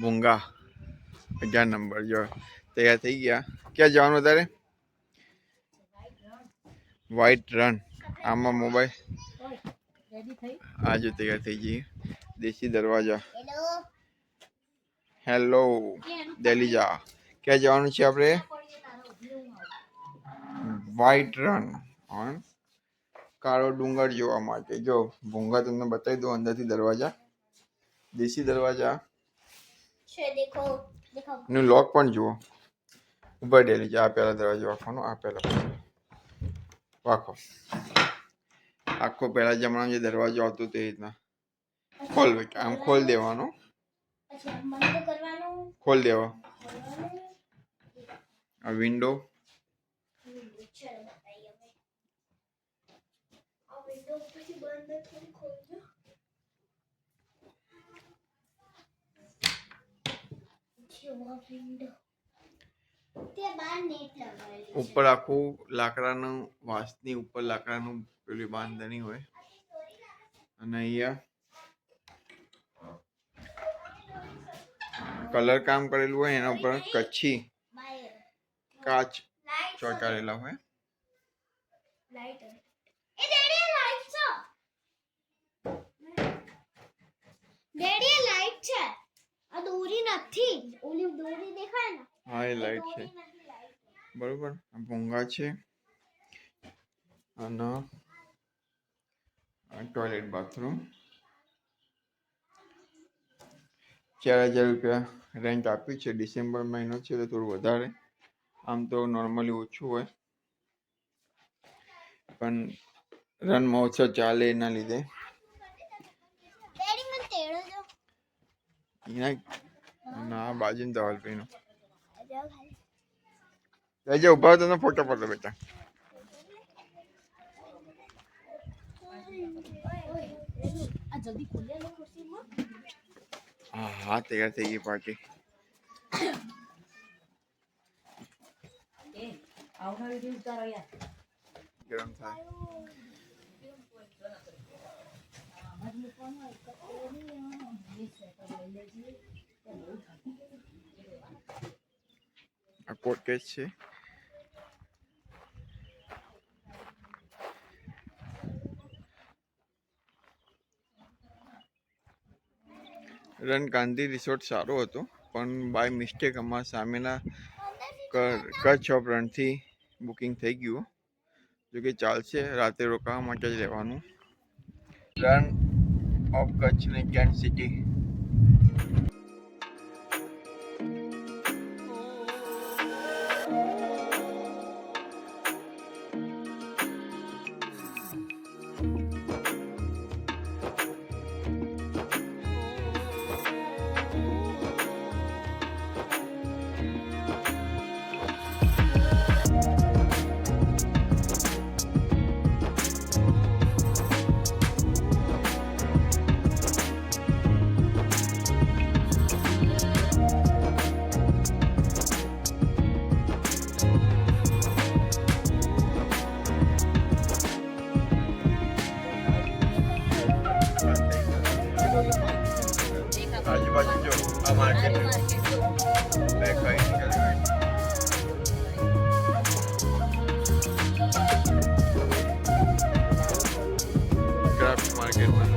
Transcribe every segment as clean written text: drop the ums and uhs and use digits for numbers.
ભૂંગા 11 number જો તૈયાર થઈ ગયા. ક્યાં જવાનું તારે? White run. આમાં મોબાઈલ આજે તૈયાર થઈ જઈએ. દેશી દરવાજા. હેલો દેલીજા. ક્યાં જવાનું છે આપણે? વ્હાઈટ રન ઓન કાળો ડુંગર જોવા માટે. જો ભૂંગા તમને બતાવી દો અંદરથી દરવાજા. દેશી દરવાજા નું લોક પણ જુઓ. ઉભા ડેલીજા. આ પહેલા દરવાજો વાંખવાનો. આ પહેલા વાંખો. આખો પહેલા જમાનામાં જે દરવાજો આવતો તે રીતના ખોલ. આમ ખોલ દેવાનો. ખોલ દેવા. આ વિન્ડો. ઉપર આખું લાકડાનું વાંસની ઉપર લાકડાનું પેલી બાંધણી હોય અને અહીંયા કલર કામ કરેલું હોય. એના ઉપર કચ્છી કાચ ચોંટાડેલા હોય. હા એ લાઈટ છે બરોબર. ભૂંગા છે અને ટોયલેટ બાથરૂમ. 4000 રૂપિયા રેન્ટ આપ્યું છે. ડિસેમ્બર મહિનો છે તો થોડું વધારે. આમ તો નોર્મલી ઓછું હોય પણ રન મહોત્સવ ચાલે એના લીધે. ના બાજુ ધવલ ભાઈનો જજે ઉભા તને ફોટો પડે બેટા. હા તૈયાર થઈ ગઈ પાર્ટી. ગરમ થાય. આ કોટકેજ છે. રન ગાંધી રિસોર્ટ સારો હતો પણ બાય મિસ્ટેક અમારા સામેના કચ્છ ઓફ રનથી બુકિંગ થઈ ગયું. જોકે ચાલશે. રાતે રોકાવા માટે જ રહેવાનું. રન ઓફ કચ્છ ને કેન્ટ સિટી. આજુબાજુ જો આ માર્કેટ ક્રાફ્ટ માર્કેટમાં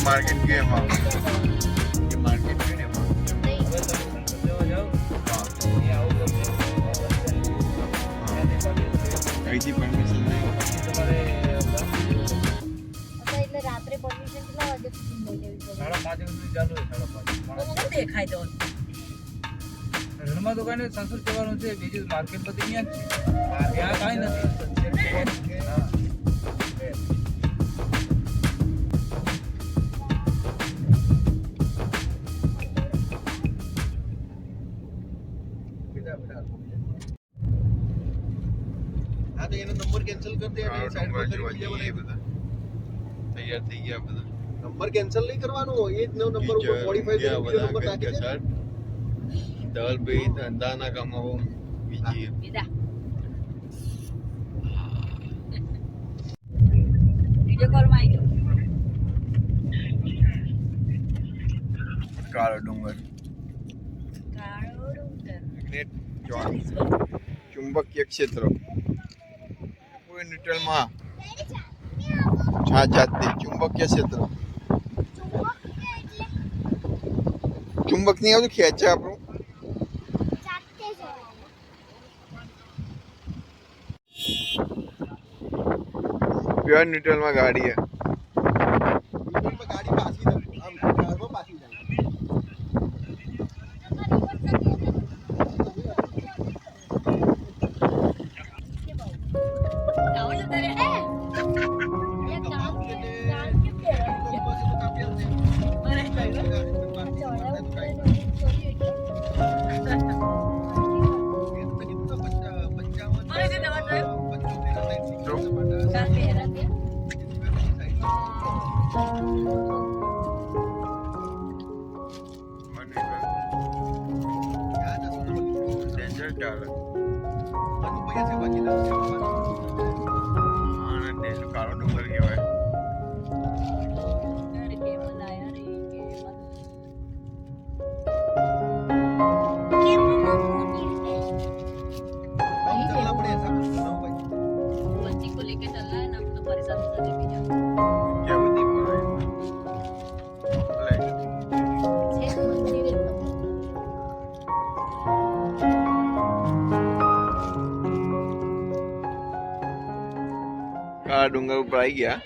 मार्केट के ये मार्केट में ने ऐसी परमिशन नहीं तुम्हारे अच्छा એટલે રાત્રે પરમિશન કેટલા વાગે સુધી મળે? 5:30 સુધી ચાલુ છે. 5:30 દેખાય તો રણમાં દુકાને સંસદ જવાનું છે. બીજું માર્કેટ બધી અહીંયા જ છે. ત્યાં કાંઈ નથી. કાળો ડુંગર જોવા જઈએ બધા તૈયાર થઈ ગયા બધા નંબર કેન્સલ નહીં કરવાનો એ જ નંબર ઉપર મોડિફાઈ કરી બીજો નંબર નાખી દે સર ધવલભાઈ ધંધાના કામમાં બીજી વિડિયો કોલ માં આવી કાળો ડુંગર કાળો ડુંગર મેગ્નેટ જોન ચુંબકીય ક્ષેત્ર કોઈ ન્યુટ્રલમાં જાતે ચુંબકીય ક્ષેત્ર ચુંબક નહીં આવતું ખેંચે આપણું પ્યોર ન્યુટ્રલમાં ગાડી હે ગાડી પાછી આમ કારમાં પાછી જાય ડેન્જર ચાલે કાળો ડુંગર કહેવાય बच्ची को लेके चल रहा है ना तो परेशान हो जाते हैं કેવું નહીં પડાય કાળા ડુંગર ઉપર આવી ગયા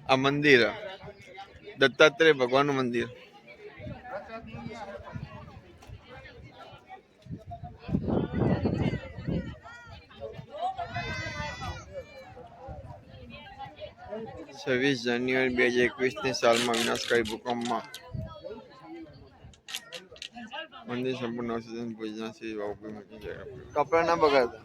આ મંદિર દત્તાત્રેય ભગવાનનું મંદિર છવ્વીસ જાન્યુઆરી 2021ની સાલમાં વિનાશકારી ભૂકંપમાં મંદિર સંપૂર્ણ ઓક્સિજન ભોજના શ્રી બાબુ કપડા ના બગાડતા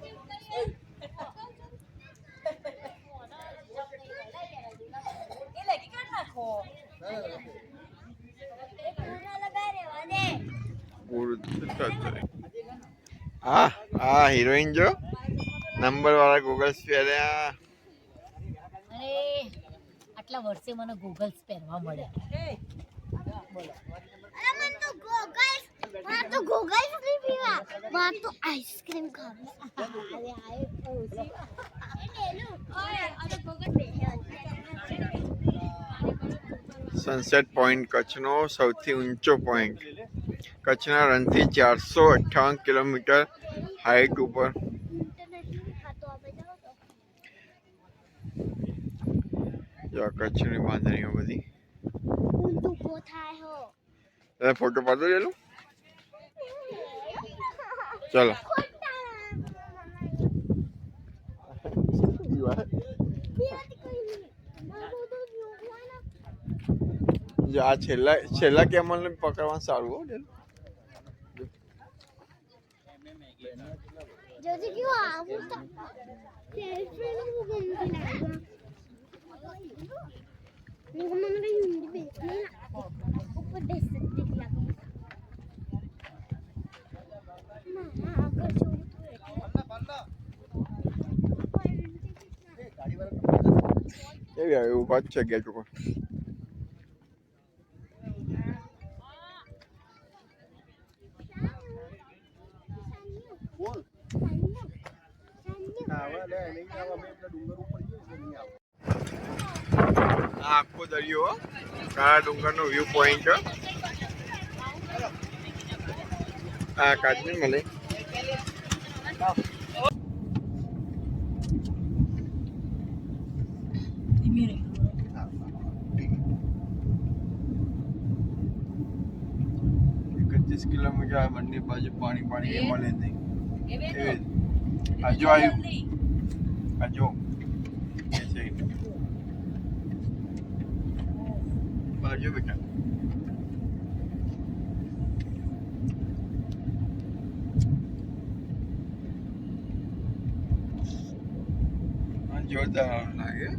હા હા હિરોઈન જો નંબર વાળા ગોગલ્સ પહેર્યા અરે આટલા વર્ષે મને ગોગલ્સ પહેરવા મળ્યા બોલો तो गूगल नहीं पीवा वहाँ तो आइसक्रीम खाना अरे आए उसी ले लो ओए अरे गूगल पे સનસેટ પોઈન્ટ કચ્છનો સૌથી ઊંચો પોઈન્ટ કચ્છના રણથી 458 કિલોમીટર હાઈટ ઉપર જો કચ્છની બાંધણીઓ બધી ઊંધું પોથાય હો તમે ફોટો પાડો લેલું ચલો જો આ છેલ્લા કેમલને પકડવાનું સારું હો લેલું जैसे कि वो आऊं तो तेरे फ्रेंड को घूमने लगा निको मम्मी का हिंदी बेचने ना ऊपर देख सकते लगा मां अगर छोड़ तो એવી આવે એવું પાછું છે ગેટ ઉપર આખો દરિયો કાળા ડુંગરનો વ્યૂ પોઈન્ટ આ કાશ્મીર મળે એકત્રીસ કિલોમીટર બંને બાજુ પાણી પાણી એ મળે નહીં હજુ આવ્યું હજુ બાજુ બેટા જોરદાર લાગે.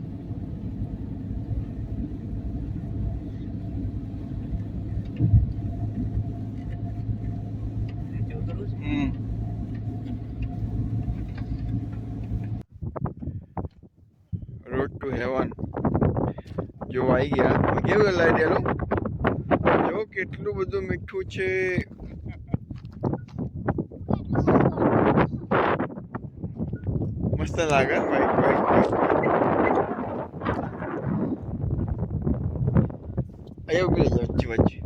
હમ. રોડ ટુ હેવન જો આવી ગયા. કેવું લાગેલું? જો કેટલું બધું મીઠું છે. મસ્ત લાગે વાઈટ વાઈટ અહીંયા ઉભી રહી જાવ વચ્ચે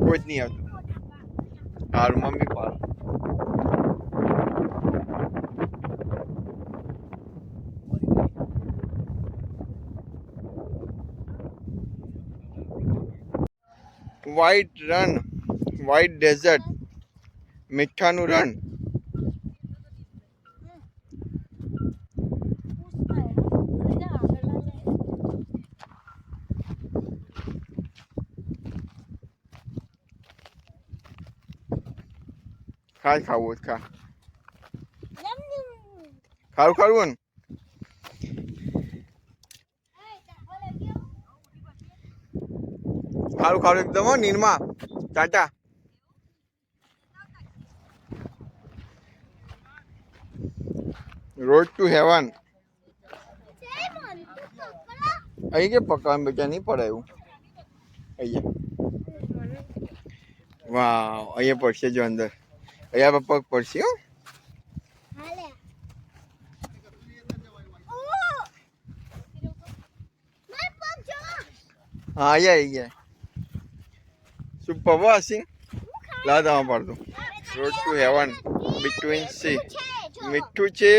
કોઈ જ નહીં આવતું. હાર મમ્મી પાર વ્હાઈટ રન, વ્હાઈટ ડેઝર્ટ, મીઠાનું રણ. ખા ખાવું હોય તો ખા. ખારું ખારું ને ખારું ખારું એકદમ હો નીરમાં. ટાટા. Road to heaven. અહીં કે પકડવાનું બેટા નહીં પડે એવું. અહીંયા વાવ અહીંયા પડશે જો અંદર. અહીંયા પગ પડશે હો. હા અહીંયા સુપર વાસિંગ લાદામાં પડતું. Road to heaven between C. મીઠું છે.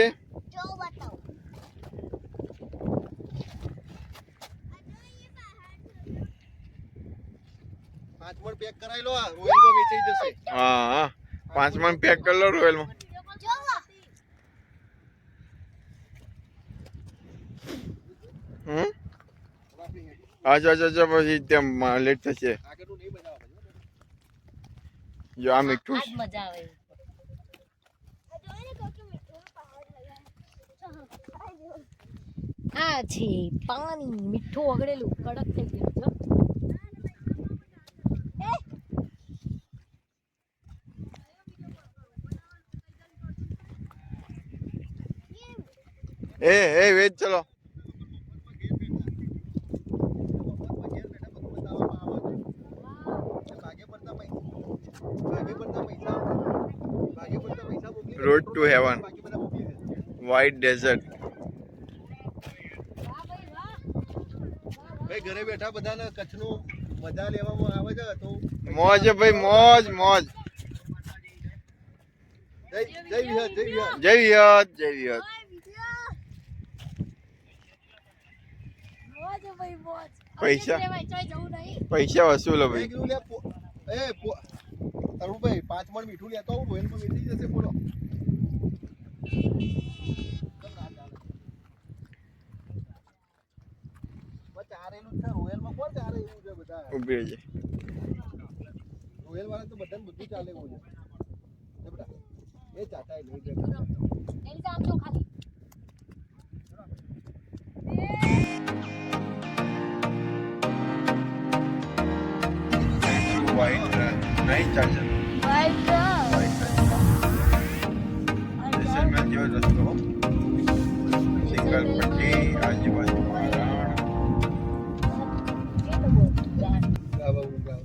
પાંચમણ પેક કરાવી લો, આ રોયલમાં વેચાઈ જશે. હા હા 5 મણ પેક કરી લો રોયલમાં. હમ અચ્છા પછી તેમ લેટ થશે. આગળનું નહીં બનાવવા જો આ મીઠું આજ મજા આવે. આ છે પાણી મીઠું ઓગળેલું કડક થઈ ગયું જો. એ વેચ ચલો. Road to heaven white desert. ભાઈ ઘરે બેઠા બધાને કચ્છનું મજા લેવામાં આવે છે તો મોજ છે ભાઈ મોજ મોજ. જય વિહત, જય વિહત. જય વિહત જય વિહત. પૈસા વસૂલો ભાઈ. એક લે તરુણભાઈ 5 મણ મીઠું લેતો આવું રોયલમાં વેચી જશે બોલો. ચારેલું છે રોયલમાં કોણ ચારે એવું છે બધા. ઉભી રહેજે. રોયલ વાળા તો બધાને બધું ચાલે એવું છે. એ ચાટાય નહીં એની તો આમ જો ખાલી વ્હાઈટ નહીં ચાર્જર. જેસલમેર જેવો રસ્તો સિંગલ પટ્ટી આજુબાજુ.